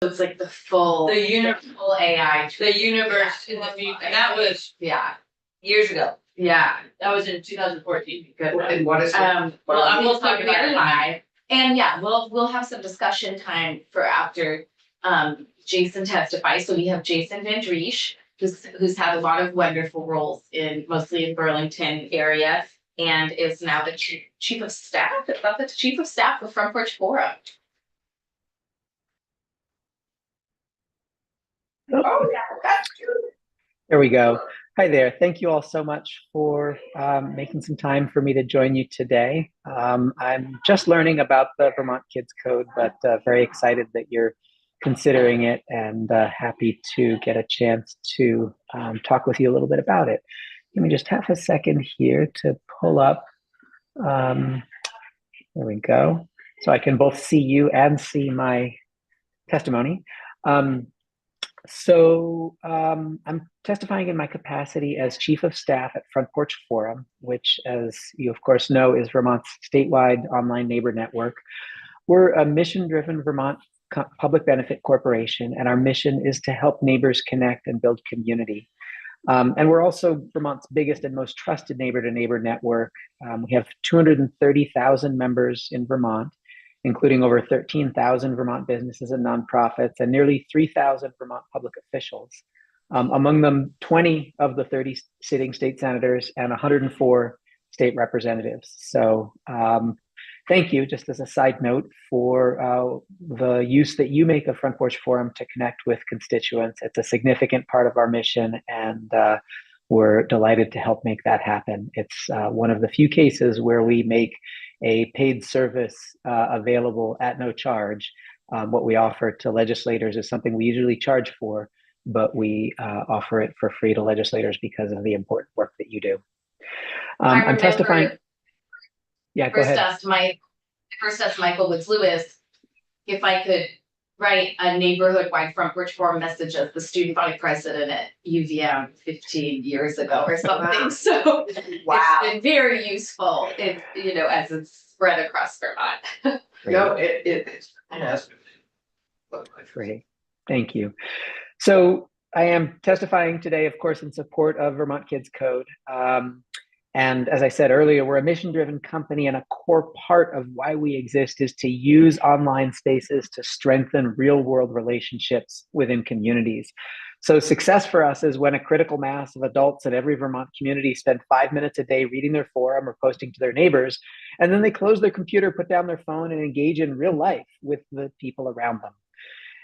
it's like the full AI. The universe in the future. That was years ago. Yeah. That was in 2014. Good. And what is it? We'll talk about it live. And we'll have some discussion time for after Jason testifies. So we have Jason Van Driesch, who's had a lot of wonderful roles mostly in Burlington area, and is now the chief of staff. Is that the chief of staff of Front Porch Forum? Oh yeah. There we go. Hi there. Thank you all so much for making some time for me to join you today. I'm just learning about the Vermont Kids Code, but very excited that you're considering it, and happy to get a chance to talk with you a little bit about it. Give me just half a second here to pull up. There we go. So I can both see you and see my testimony. I'm testifying in my capacity as Chief of Staff at Front Porch Forum, which, as you of course know, is Vermont's statewide online neighbor network. We're a mission-driven Vermont public benefit corporation, and our mission is to help neighbors connect and build community. And we're also Vermont's biggest and most trusted neighbor-to-neighbor network. We have 230,000 members in Vermont, including over 13,000 Vermont businesses and nonprofits, and nearly 3,000 Vermont public officials. Among them, 20 of the 30 sitting state senators and 104 state representatives. So thank you, just as a side note, for the use that you make of Front Porch Forum to connect with constituents. It's a significant part of our mission, and we're delighted to help make that happen. It's one of the few cases where we make a paid service available at no charge. What we offer to legislators is something we usually charge for, but we offer it for free to legislators because of the important work that you do. I'm testifying. Yeah, go ahead. First asked Michael Woods Lewis if I could write a neighborhood-wide Front Porch Forum message as the student body president at UVM 15 years ago or something. Wow. So It's been very useful, as it's spread across Vermont. No, it has been. Great, thank you. So I am testifying today, of course, in support of Vermont Kids Code. And as I said earlier, we're a mission-driven company, and a core part of why we exist is to use online spaces to strengthen real-world relationships within communities. So success for us is when a critical mass of adults in every Vermont community spend 5 minutes a day reading their forum or posting to their neighbors, and then they close their computer, put down their phone, and engage in real life with the people around them.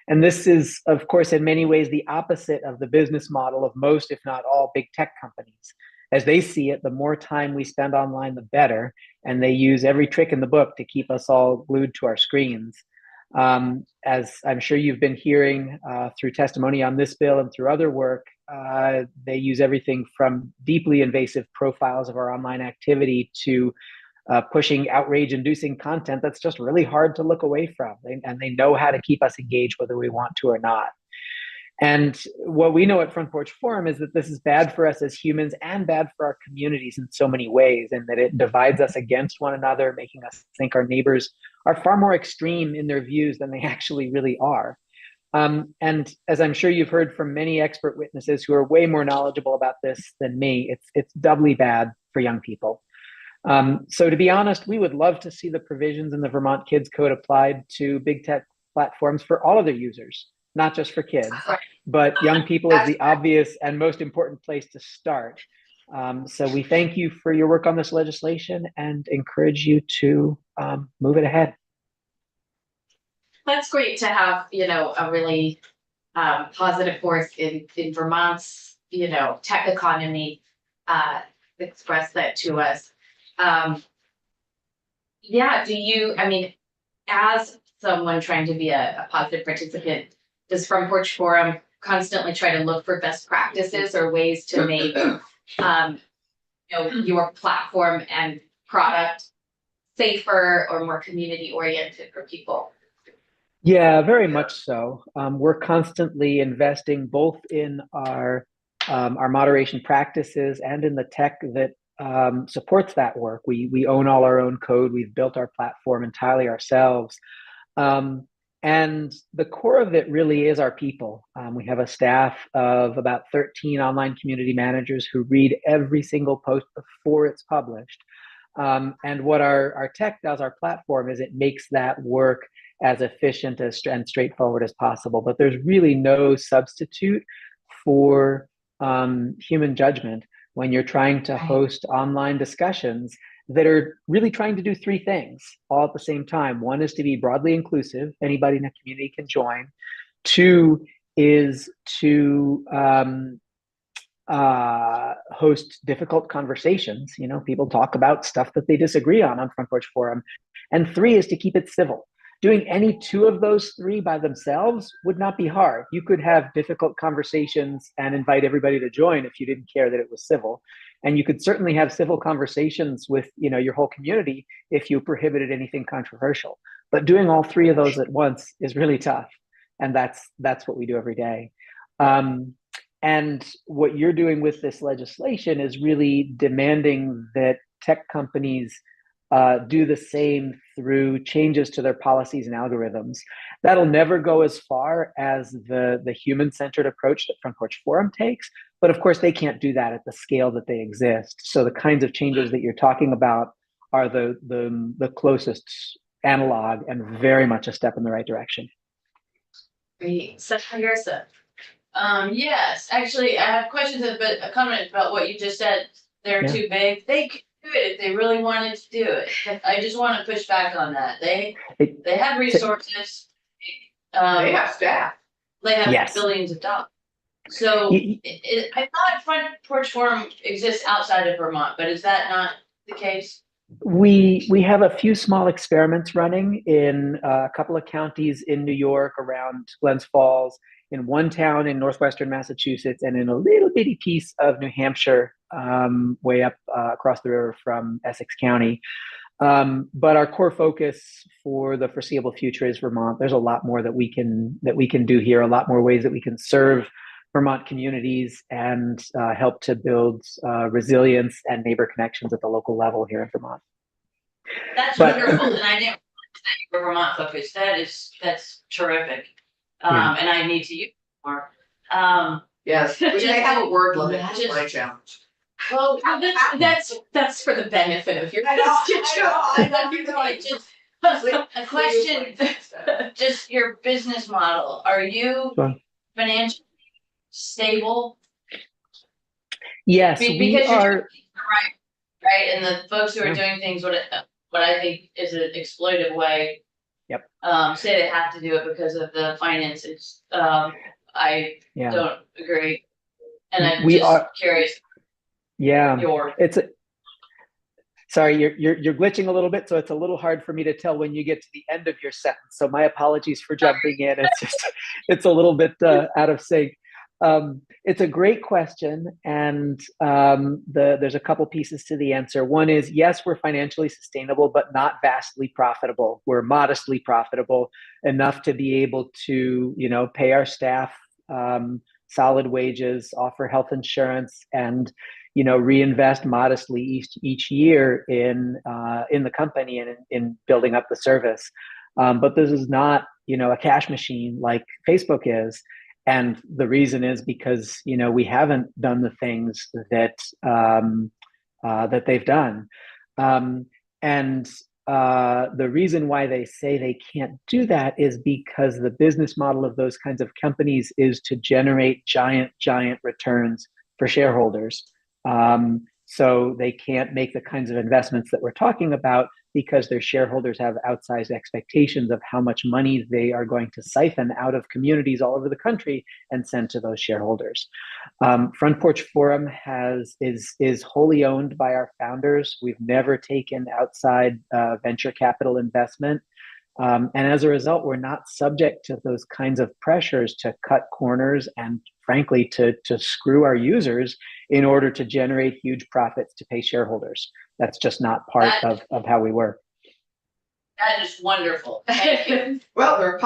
And this is, of course, in many ways the opposite of the business model of most, if not all, big tech companies. As they see it, the more time we spend online, the better, and they use every trick in the book to keep us all glued to our screens. As I'm sure you've been hearing through testimony on this bill and through other work, they use everything from deeply invasive profiles of our online activity to pushing outrage-inducing content that's just really hard to look away from. And they know how to keep us engaged whether we want to or not. And what we know at Front Porch Forum is that this is bad for us as humans and bad for our communities in so many ways, and that it divides us against one another, making us think our neighbors are far more extreme in their views than they actually really are. And as I'm sure you've heard from many expert witnesses who are way more knowledgeable about this than me, it's doubly bad for young people. So to be honest, we would love to see the provisions in the Vermont Kids Code applied to big tech platforms for all of their users, not just for kids, but young people is the obvious and most important place to start. So we thank you for your work on this legislation and encourage you to move it ahead. That's great to have, a really positive force in Vermont's, tech economy express that to us. As someone trying to be a positive participant, does Front Porch Forum constantly try to look for best practices or ways to make your platform and product safer or more community oriented for people? Yeah, very much so. We're constantly investing both in our moderation practices and in the tech that supports that work. We own all our own code. We've built our platform entirely ourselves. And the core of it really is our people. We have a staff of about 13 online community managers who read every single post before it's published. And what our tech does, our platform, is it makes that work as efficient and straightforward as possible. But there's really no substitute for human judgment when you're trying to host online discussions that are really trying to do three things all at the same time. One is to be broadly inclusive. Anybody in the community can join. Two is to host difficult conversations. You know, people talk about stuff that they disagree on Front Porch Forum. And three is to keep it civil. Doing any two of those three by themselves would not be hard. You could have difficult conversations and invite everybody to join if you didn't care that it was civil. And you could certainly have civil conversations with, you know, your whole community if you prohibited anything controversial. But doing all three of those at once is really tough. And that's what we do every day. And what you're doing with this legislation is really demanding that tech companies do the same through changes to their policies and algorithms. That'll never go as far as the human-centered approach that Front Porch Forum takes, but of course they can't do that at the scale that they exist. So the kinds of changes that you're talking about are the closest analog and very much a step in the right direction. Great. Senator Garrison. Yes, actually, I have questions, but a comment about what you just said. They're too big. They could do it if they really wanted to do it. I just want to push back on that. They have resources. They have staff. They have Yes. billions of dollars. So I thought Front Porch Forum exists outside of Vermont, but is that not the case? We have a few small experiments running in a couple of counties in New York around Glens Falls, in one town in northwestern Massachusetts, and in a little bitty piece of New Hampshire, way up across the river from Essex County. But our core focus for the foreseeable future is Vermont. There's a lot more that we can do here, a lot more ways that we can serve Vermont communities and help to build resilience and neighbor connections at the local level here in Vermont. That's wonderful, and I didn't realize that you were Vermont focused. That's terrific, and I need to use it more. Yes, we may have a word limit, Just- is my challenge. Well, That's for the benefit of your I know. just a question. Just your business model. Are you Sure. financially stable? Yes, Because we you're are. right, and the folks who are doing things what I think is an exploitive way. Yep. Say they have to do it because of the finances. I don't agree, and I'm curious. Yeah, Your sorry, you're glitching a little bit, so it's a little hard for me to tell when you get to the end of your sentence. So my apologies for jumping in. It's a little bit out of sync. It's a great question, and there's a couple pieces to the answer. One is, yes, we're financially sustainable, but not vastly profitable. We're modestly profitable enough to be able to, pay our staff solid wages, offer health insurance, and reinvest modestly each year in the company and in building up the service. But this is not, a cash machine like Facebook is. And the reason is because, we haven't done the things that that they've done. And the reason why they say they can't do that is because the business model of those kinds of companies is to generate giant returns for shareholders. So they can't make the kinds of investments that we're talking about because their shareholders have outsized expectations of how much money they are going to siphon out of communities all over the country and send to those shareholders. Front Porch Forum is wholly owned by our founders. We've never taken outside venture capital investment. And as a result, we're not subject to those kinds of pressures to cut corners and frankly, to screw our users in order to generate huge profits to pay shareholders. That's just not part of how we work. That is wonderful. Thank you. Well, they're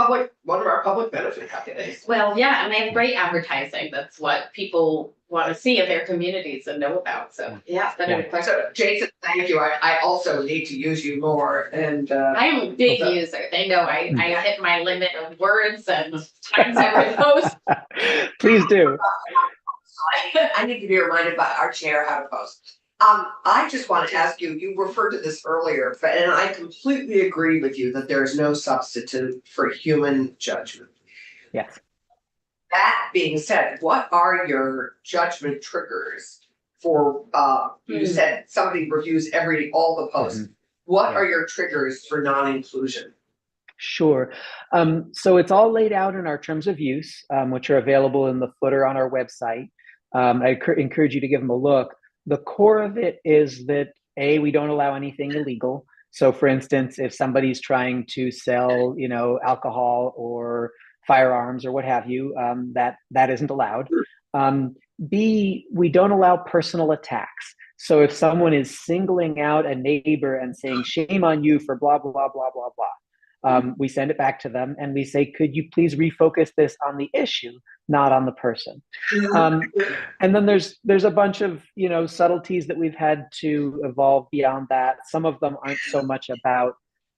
one of our public benefit companies. Well, yeah, and they have great advertising. That's what people want to see in their communities and know about. So Yeah. it's been a good question. So Jason, thank you. I also need to use you more and, I am a big Okay. user. They know I hit my limit of words and times I post. Please do. I need to be reminded by our chair how to post. I just want to ask you, you referred to this earlier, and I completely agree with you that there's no substitute for human judgment. Yes. That being said, what are your judgment triggers for, you said somebody reviews all the posts. What are your triggers for non-inclusion? Sure. So it's all laid out in our terms of use, which are available in the footer on our website. I encourage you to give them a look. The core of it is that we don't allow anything illegal. So for instance, if somebody's trying to sell, alcohol or firearms or what have you, that isn't allowed. B, we don't allow personal attacks. So if someone is singling out a neighbor and saying, shame on you for blah, blah, blah, blah, blah, blah, we send it back to them and we say, could you please refocus this on the issue, not on the person? And then there's a bunch of, subtleties that we've had to evolve beyond that. Some of them aren't so much about,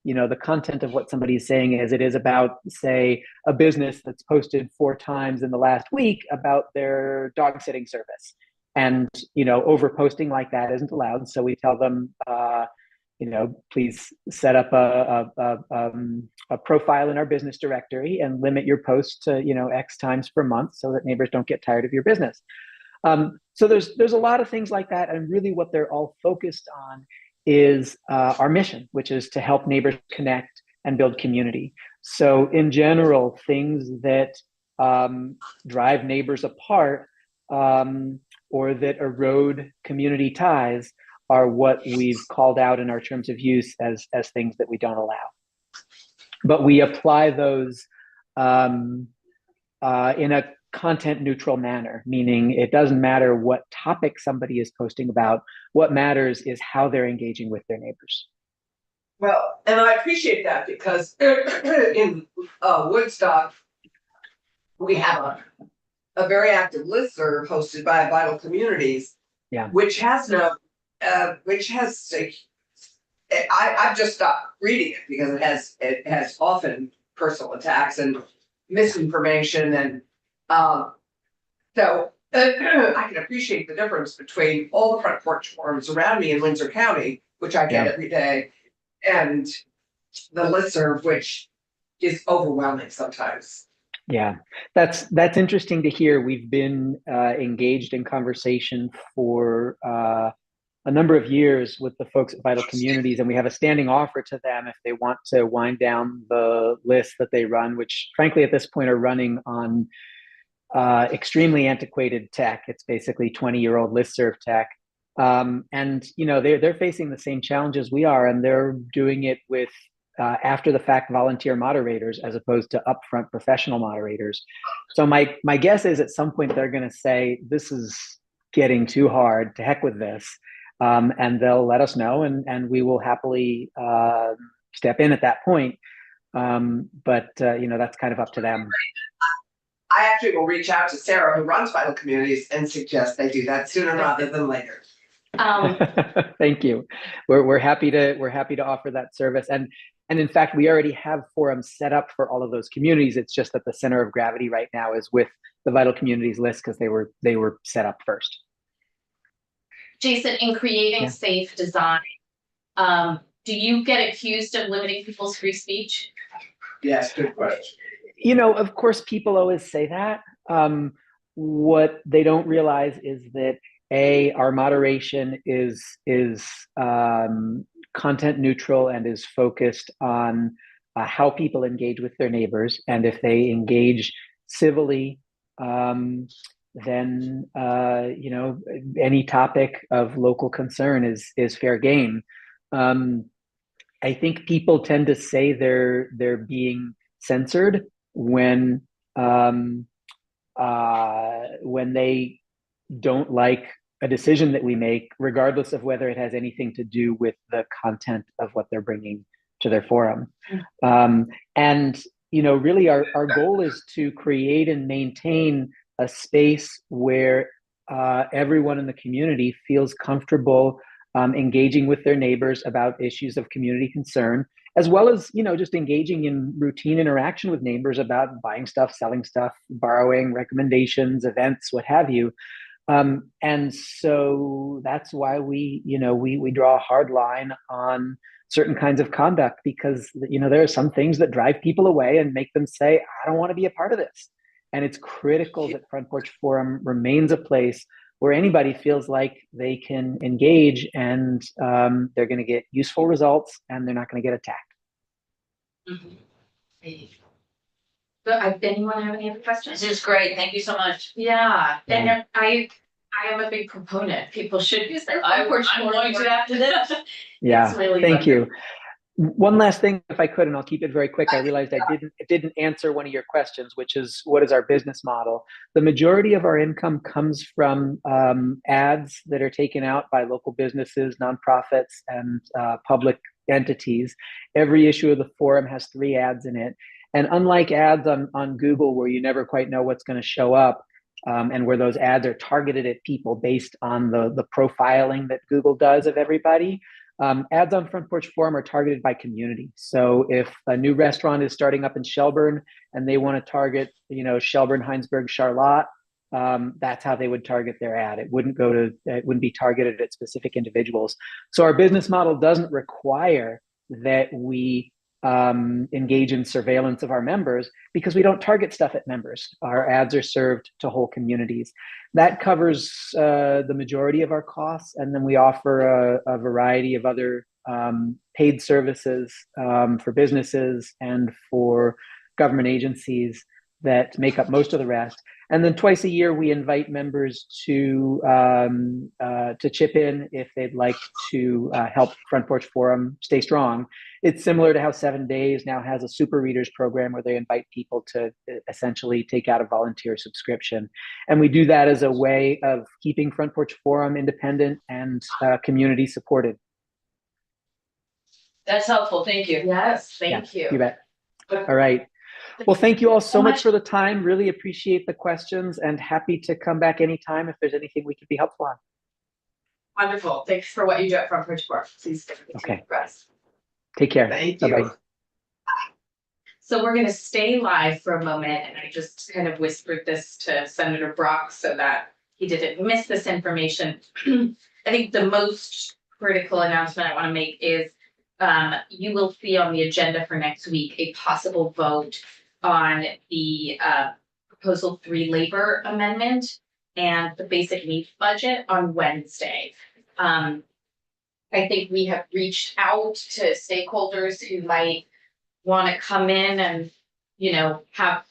the content of what somebody is saying as it is about, say, a business that's posted 4 times in the last week about their dog sitting service. And, over posting like that isn't allowed. So we tell them, please set up a profile in our business directory and limit your posts to, X times per month so that neighbors don't get tired of your business. So there's a lot of things like that. And really what they're all focused on is our mission, which is to help neighbors connect and build community. So in general, things that drive neighbors apart or that erode community ties are what we've called out in our terms of use as things that we don't allow. But we apply those in a content neutral manner, meaning it doesn't matter what topic somebody is posting about. What matters is how they're engaging with their neighbors. Well, and I appreciate that because in Woodstock, we have a very active listserv hosted by Vital Communities, which has I've just stopped reading it because it has often personal attacks and misinformation and so I can appreciate the difference between all the front porch forums around me in Windsor County, which I get every day, and the listserv, which is overwhelming sometimes. Yeah, that's interesting to hear. We've been engaged in conversation for a number of years with the folks at Vital Communities, and we have a standing offer to them if they want to wind down the list that they run, which frankly at this point are running on extremely antiquated tech. It's basically 20-year-old listserv tech. And they're facing the same challenges we are, and they're doing it with after the fact volunteer moderators as opposed to upfront professional moderators. So my guess is at some point they're going to say, this is getting too hard, to heck with this. And they'll let us know, and we will happily step in at that point. But that's kind of up to them. I actually will reach out to Sarah, who runs Vital Communities, and suggest they do that sooner rather than later. Thank you. We're happy to offer that service, and in fact, we already have forums set up for all of those communities. It's just that the center of gravity right now is with the Vital Communities list because they were set up first. Jason, in creating safe design, do you get accused of limiting people's free speech? Yes, good question. Of course, people always say that. What they don't realize is that our moderation is content neutral and is focused on how people engage with their neighbors, and if they engage civilly, then any topic of local concern is fair game. I think people tend to say they're being censored when they don't like a decision that we make, regardless of whether it has anything to do with the content of what they're bringing to their forum. And, you know, really our goal is to create and maintain a space where everyone in the community feels comfortable engaging with their neighbors about issues of community concern, as well as, you know, just engaging in routine interaction with neighbors about buying stuff, selling stuff, borrowing, recommendations, events, what have you. And so that's why we draw a hard line on certain kinds of conduct, because, you know, there are some things that drive people away and make them say, I don't want to be a part of this. And it's critical that Front Porch Forum remains a place where anybody feels like they can engage, and they're going to get useful results, and they're not going to get attacked. So, anyone have any other questions? This is great. Thank you so much. Yeah, Yeah. and I am a big proponent. People should use their I'm Front Porch going Forum to more. after this. Yeah, It's really thank fun. you. One last thing, if I could, and I'll keep it very quick. I realized I didn't answer one of your questions, which is, what is our business model? The majority of our income comes from ads that are taken out by local businesses, nonprofits, and public entities. Every issue of the forum has 3 ads in it. And unlike ads on Google, where you never quite know what's going to show up, and where those ads are targeted at people based on the profiling that Google does of everybody, ads on Front Porch Forum are targeted by community. So if a new restaurant is starting up in Shelburne and they want to target, you know, Shelburne, Heinsberg, Charlotte, that's how they would target their ad. It wouldn't be targeted at specific individuals. So our business model doesn't require that we engage in surveillance of our members, because we don't target stuff at members. Our ads are served to whole communities. That covers the majority of our costs, and then we offer a variety of other paid services for businesses and for government agencies that make up most of the rest. And then twice a year, we invite members to chip in if they'd like to help Front Porch Forum stay strong. It's similar to how 7 Days now has a super readers program where they invite people to essentially take out a volunteer subscription. And we do that as a way of keeping Front Porch Forum independent and community supported. That's helpful. Thank you. Yes, thank you. You bet. All right. Well, thank you all so much for the time. Really appreciate the questions, and happy to come back anytime if there's anything we could be helpful on. Wonderful. Thanks for what you do at Front Porch Forum. Please continue Okay. to progress. Take care. Thank you. Bye-bye. So we're going to stay live for a moment, and I just kind of whispered this to Senator Brock so that he didn't miss this information. I think the most critical announcement I want to make is you will see on the agenda for next week a possible vote on the Proposal 3 labor amendment and the basic needs budget on Wednesday. I think we have reached out to stakeholders who might want to come in and, you know, our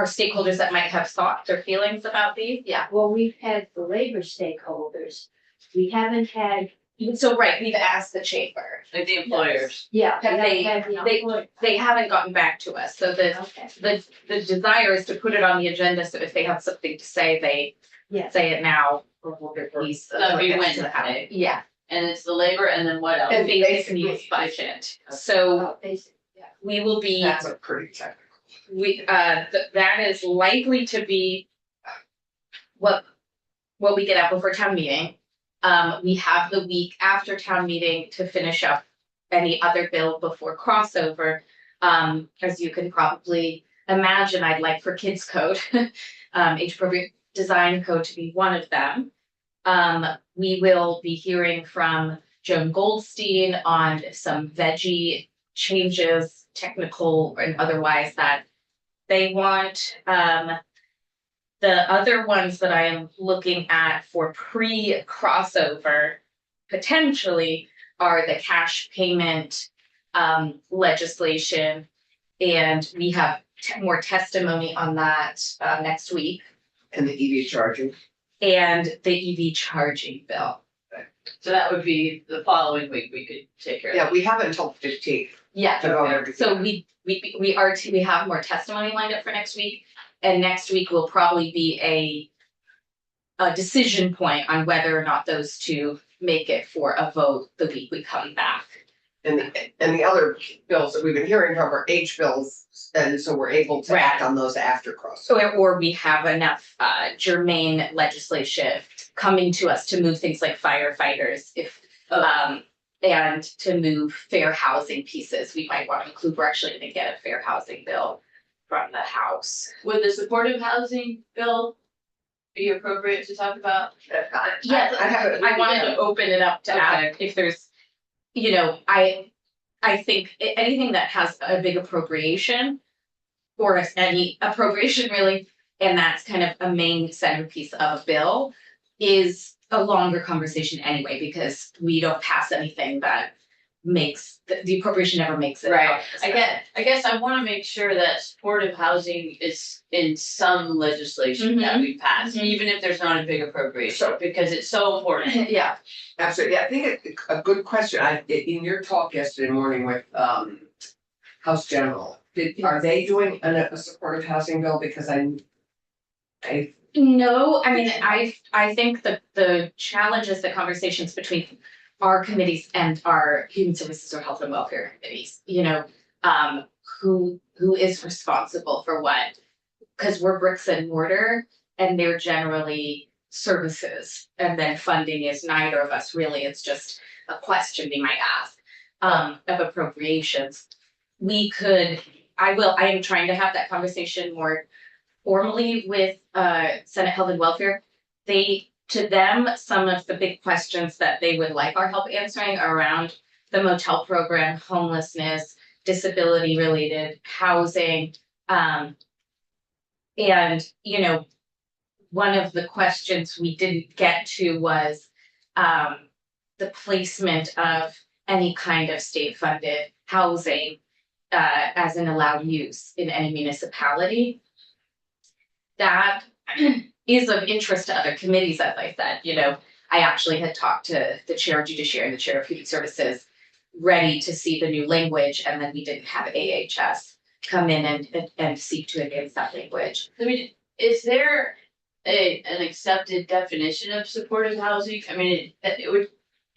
stakeholders that might have thoughts or feelings about these. Yeah. Well, we've had the labor stakeholders. We haven't had, So, right, we've asked the chamber. Like the employers. yeah. Have we haven't had the They haven't gotten back to us. So Okay, the desire is to put it on the agenda. So if they have something to say, they yes. say it now. Or we'll release. That'll be next to the Wednesday. house. Yeah. And it's the labor, and then what else? And basic basically- needs budget. So Oh, basic, yeah. we will be. That's a pretty technical. That is likely to be what we get out before town meeting. We have the week after town meeting to finish up any other bill before crossover. As you can probably imagine, I'd like for kids code, age appropriate design code to be one of them. We will be hearing from Joan Goldstein on some veggie changes, technical and otherwise, that they want. The other ones that I am looking at for pre-crossover potentially are the cash payment legislation. And we have more testimony on that next week. And the EV charging. And the EV charging bill. So that would be the following week we could take care of. Yeah, we have until 15th Yeah. to vote everything. So we have more testimony lined up for next week. And next week will probably be a decision point on whether or not those two make it for a vote the week we come back. and the other bills that we've been hearing from are H bills, and so we're able to act on those after cross. Or we have enough germane legislation coming to us to move things like firefighters if and to move fair housing pieces we might want to include. We're actually gonna get a fair housing bill from the House. Would the supportive housing bill be appropriate to talk about? Yes, I wanted to open it up to add if there's, you know, I think anything that has a big appropriation or any appropriation really, and that's kind of a main centerpiece of a bill is a longer conversation anyway, because we don't pass anything that makes the appropriation never makes it. Right, I guess I wanna make sure that supportive housing is in some legislation that we pass, Mhm. even if there's not a big appropriation, So- because it's so important. Yeah. Absolutely, I think a good question, in your talk yesterday morning with, House General, are they doing a supportive housing bill, because I, No, I mean, I think the challenges, the conversations between our committees and our human services or health and welfare committees, you know, who is responsible for what? Because we're bricks and mortar and they're generally services, and then funding is neither of us really, it's just a question we might ask of appropriations. I am trying to have that conversation more formally with Senate Health and Welfare. To them, some of the big questions that they would like our help answering are around the motel program, homelessness, disability related housing. And, you know, one of the questions we didn't get to was the placement of any kind of state funded housing as an allowed use in any municipality. That is of interest to other committees, as I said. You know, I actually had talked to the chair of judiciary and the chair of human services, ready to see the new language, and then we didn't have AHS come in and seek to advance that language. I mean, is there an accepted definition of supportive housing? I mean, it would,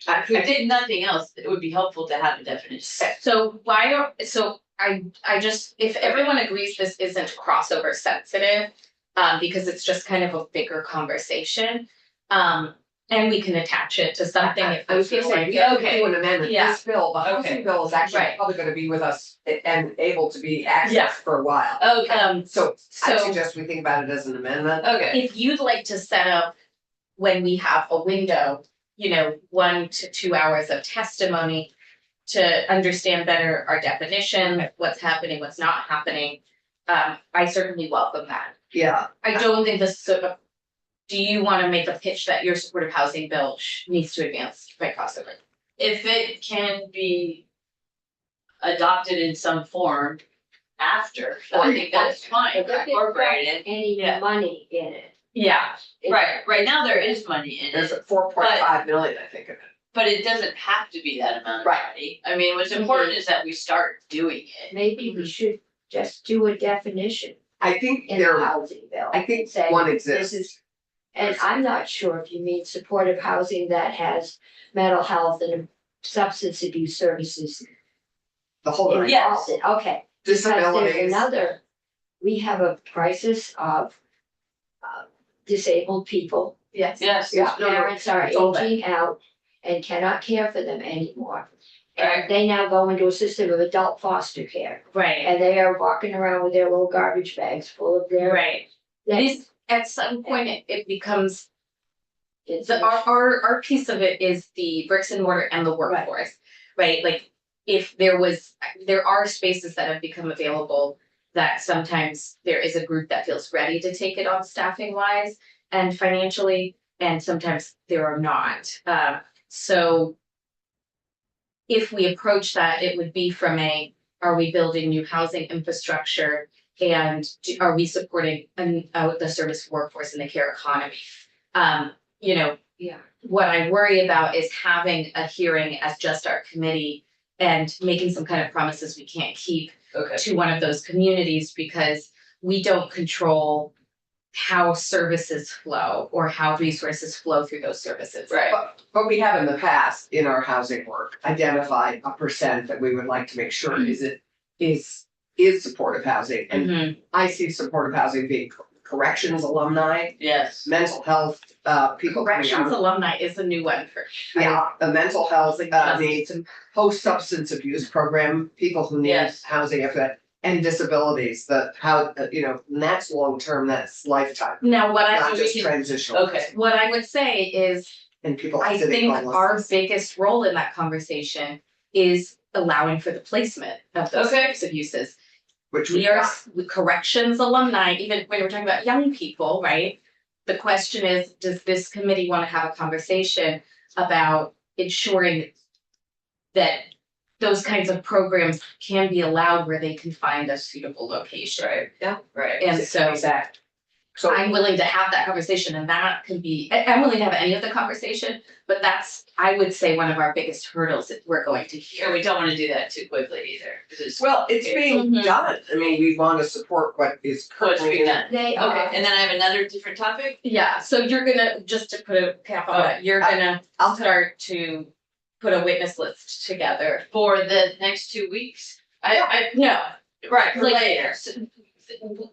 if did nothing else, it would be helpful to have a definition. So I just, if everyone agrees this isn't crossover sensitive, because it's just kind of a bigger conversation, and we can attach it to something if I we was gonna feel say, like, we have to okay, do an amendment, yeah. this bill, the housing Okay. bill is actually Right. probably gonna be with us and able to be accessed Yeah. for a while. Okay, So I So suggest we think about it as an amendment. okay, if you'd like to set up when we have a window, you know, 1 to 2 hours of testimony to understand better our definition, what's happening, what's not happening, I certainly welcome that. Yeah, I don't think this, do you want to make a pitch that your supportive housing bill needs to advance by crossover? if it can be adopted in some form after, I think that's fine, If it's incorporate it. any Yeah. money in it. Yeah, Right now there is money in there's it, a 4.5 million, I think, of it. but it doesn't have to be that amount of Right. money. I mean, what's important is that we start doing it. Maybe we should just do a definition I think in the there, housing bill. I think Say, one this exists. is, and I'm not sure if you mean supportive housing that has mental health and substance abuse services The whole involved Yes. in, okay. Because there's disabilities. another, we have a crisis of disabled people. yes. Yes. Yeah. No, no, Parents are it's all that. aging out and cannot care for them anymore. Right. And they now go into a system of adult foster care, Right, and they are walking around with their little garbage bags full of their. right. This, at some point, it becomes, It's our piece of it is the bricks and mortar and the workforce, right? Like, if there are spaces that have become available that sometimes there is a group that feels ready to take it on staffing wise and financially, and sometimes there are not. So if we approach that, it would be from are we building new housing infrastructure? And are we supporting the service workforce and the care economy? You know, Yeah. what I worry about is having a hearing as just our committee and making some kind of promises we can't keep Okay. to one of those communities because we don't control how services flow or how resources flow through those services. Right. But we have in the past, in our housing work, identified a percent that we would like to make sure is supportive housing. And Mhm. I see supportive housing being corrections alumni, Yes. mental health, people coming Corrections out of, alumni is a new one for. yeah, the mental health needs, post-substance abuse program, people who need Yes. housing and disabilities, and that's long-term, that's lifetime, Now, what not I, just transitional. Okay. what I would say is, And people I sitting think our homeless. biggest role in that conversation is allowing for the placement of those Okay. types of uses. Which We are corrections alumni, even when we're talking about young people, right? The question is, does this committee want to have a conversation about ensuring that those kinds of programs can be allowed where they can find a suitable location? Right. Right. And so Exact. So I'm willing to have that conversation, and that can be, I'm willing to have any of the conversation, but that's, I would say, one of our biggest hurdles that we're going to And we hear. don't wanna do that too quickly either, because it's. well, it's being Mhm. done. I mean, we want to support what is What's currently being done. They Okay, are, and then I have another different topic. Yeah, so you're gonna, just to put a cap on that, you're gonna I'll start to put a witness list together. For the next 2 weeks. I, No, right, for like, later,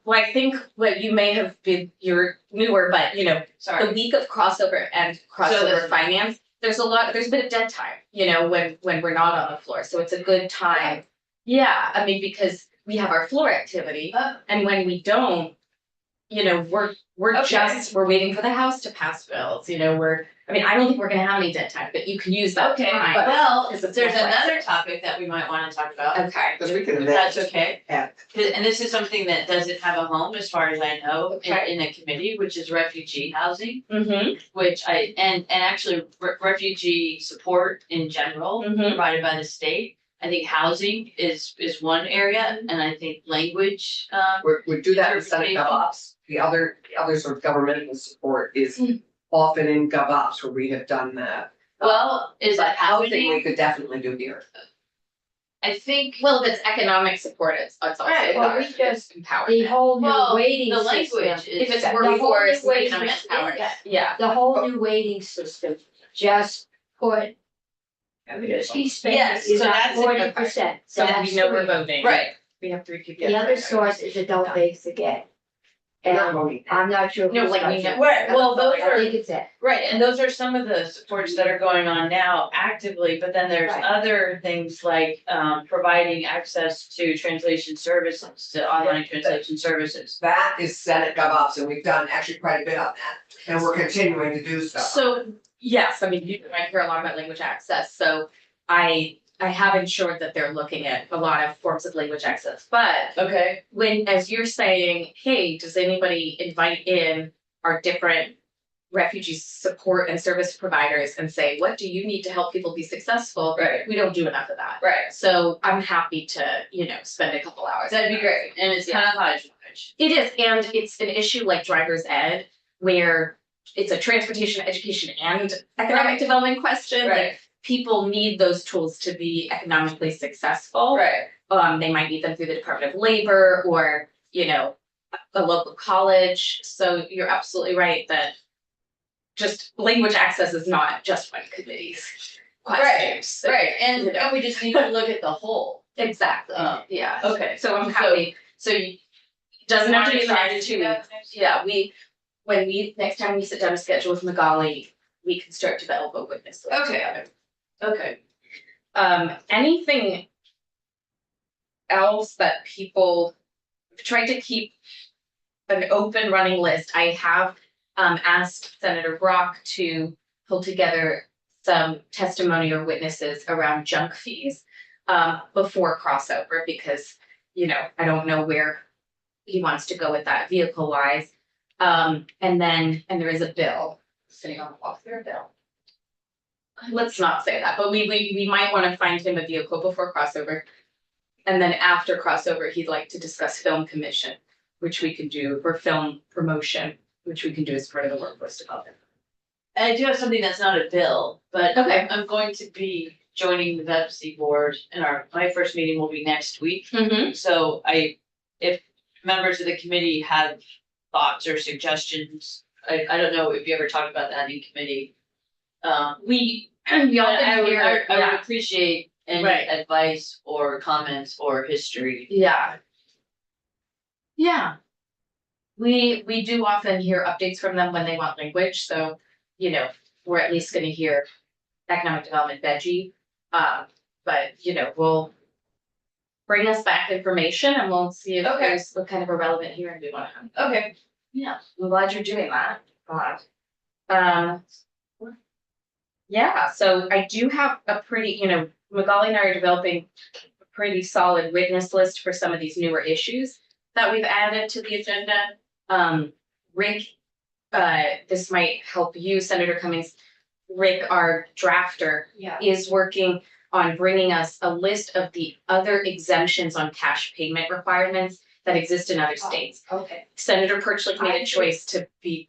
well, I think what you may have been, you're newer, but the sorry. week of crossover and crossover the- finance, there's a bit of dead time, when we're not on the floor, so it's a good time. Yeah, I mean, because we have our floor activity, Oh. and when we don't, we're Okay. we're waiting for the house to pass bills, I don't think we're gonna have any dead time, but you can use that Okay, time. well, Because it's there's more another topic that we might wanna talk about. Okay. because we can If that's okay. Yeah. And this is something that doesn't have a home, as far as I know, Okay. in a committee, which is refugee housing. Mm-hmm, Which and actually refugee support in general Mhm. provided by the state. I think housing is one area, and I think language, We do that in Senate Interpretation. GovOps. The other sort of governmental support is Mm. often in GovOps where we have done that. well, is But that housing we happening? could definitely do here. I think, well, if it's economic support, it's also. Right, well, we not just- empowerment. the whole well, new waiting the system. language is. If it's The whole workforce, new waiting economic system, empowerment, yeah. The whole new waiting system just put. Each Yes, space is so at that's- 40%. So That's we know we're three. voting. Right, We have 3 people. The other source is adult base again. Not And voting. I'm not sure. No, who's like, we budget. know- right, well, those I are, think it's it. right, and those are some of the supports that are going on now actively, but then there's Right. other things like providing access to translation services, to online translation services. That is Senate GovOps and we've done actually quite a bit on that. And we're continuing to do stuff. So, yes, you might hear a lot about language access, so I have ensured that they're looking at a lot of forms of language access, but Okay. as you're saying, hey, does anybody invite in our different refugee support and service providers and say, what do you need to help people be successful? Right. We don't do enough of that. Right, So I'm happy to, spend a couple hours. that'd be great, and it's kind of hodgepodge. It is, and it's an issue like driver's ed, where it's a transportation, education, and economic Right. development question. Like, Right, people need those tools to be economically successful. right, They might need them through the Department of Labor or, a local college. So you're absolutely right that just language access is not just one committee's questions. right, and we just need to look at the whole. Exactly, yeah. Okay, So I'm happy, doesn't have to be in the next 2 weeks. Yeah, next time we sit down to schedule with Magali, we can start to develop a witness list Okay. together. Okay, Anything else that people tried to keep an open running list? I have asked Senator Brock to pull together some testimony or witnesses around junk fees before crossover, because I don't know where he wants to go with that vehicle wise. And there is a bill sitting on the wall. Is there a bill? Let's not say that, but we might want to find him a vehicle before crossover. And then after crossover, he'd like to discuss film commission, which we can do, or film promotion, which we can do as part of the workforce development. and I do have something that's not a bill, but Okay. I'm going to be joining the VEPC board, and my first meeting will be next week. Mm-hmm. So if members of the committee have thoughts or suggestions? I don't know if you ever talked about that in committee. We I often would, hear, I would yeah, appreciate any Right. advice or comments or history. yeah. Yeah. We do often hear updates from them when they want language, so, you know, we're at least gonna hear economic development veggie. But, you know, we'll bring us back information and we'll see if Okay. there's what kind of a relevant hearing we wanna have. Okay. Yeah, I'm glad you're doing that. Glad. Yeah, so I do have a pretty, you know, Magali and I are developing a pretty solid witness list for some of these newer issues that we've added to the agenda. Rick, this might help you, Senator Cummings. Rick, our drafter, Yeah. is working on bringing us a list of the other exemptions on cash payment requirements that exist in other states. Okay, Senator Perchlik made I a see. choice to be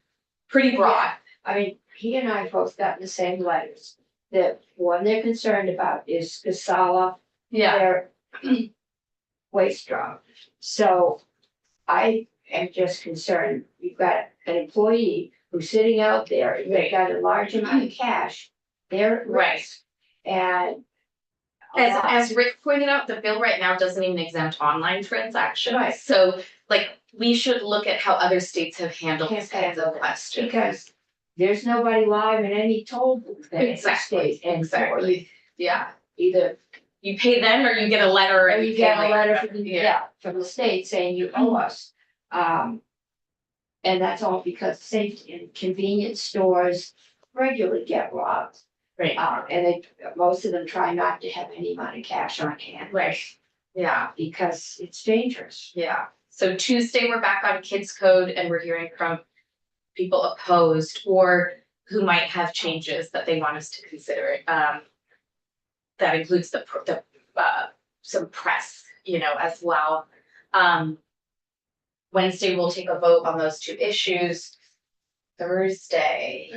pretty broad. I mean, he and I both got the same letters. The one they're concerned about is Casala, their waste drop. So I am just concerned, you've got an employee who's sitting out there, they've got a large amount of cash, they're at Right. risk. And. As Rick pointed out, the bill right now doesn't even exempt online transactions. Right. So like, we should look at how other states have handled these Can't kinds of handle it, questions. because there's nobody live in any toll booth in any Exactly, state, and so exactly. Yeah, you either, you pay them or you get a letter or and you pay get a later. letter from the, from the state saying you owe us. And that's all because safety and convenience stores regularly get robbed. Right, And most of them try not to have any amount of cash on hand. right, yeah, Because it's dangerous. yeah. So Tuesday, we're back on Kids Code and we're hearing from people opposed or who might have changes that they want us to consider. That includes some press, you know, as well. Wednesday, we'll take a vote on those two issues. Thursday,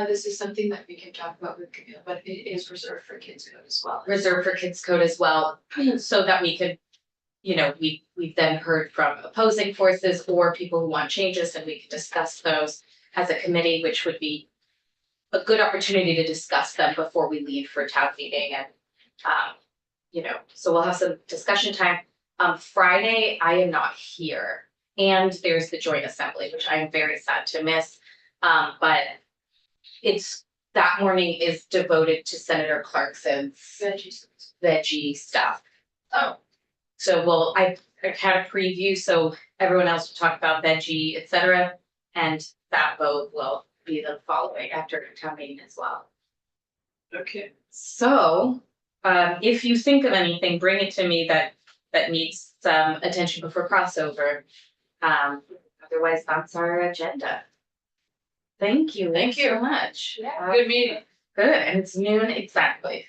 This is something that we can talk about with Camille, but it is reserved for kids code as well. reserved for Kids Code as well, so that we could, you know, we've then heard from opposing forces or people who want changes, and we could discuss those as a committee, which would be a good opportunity to discuss them before we leave for town meeting and, you know, so we'll have some discussion time. Friday, I am not here, and there's the joint assembly, which I am very sad to miss. But it's, that morning is devoted to Senator Clarkson's veggie stuff. Oh. So I had a preview, so everyone else will talk about veggie, et cetera, and that vote will be the following after town meeting as well. Okay. So, if you think of anything, bring it to me that needs some attention before crossover. Otherwise, that's our agenda. Thank you. Thank you. So much. Good meeting. Good, and it's noon exactly.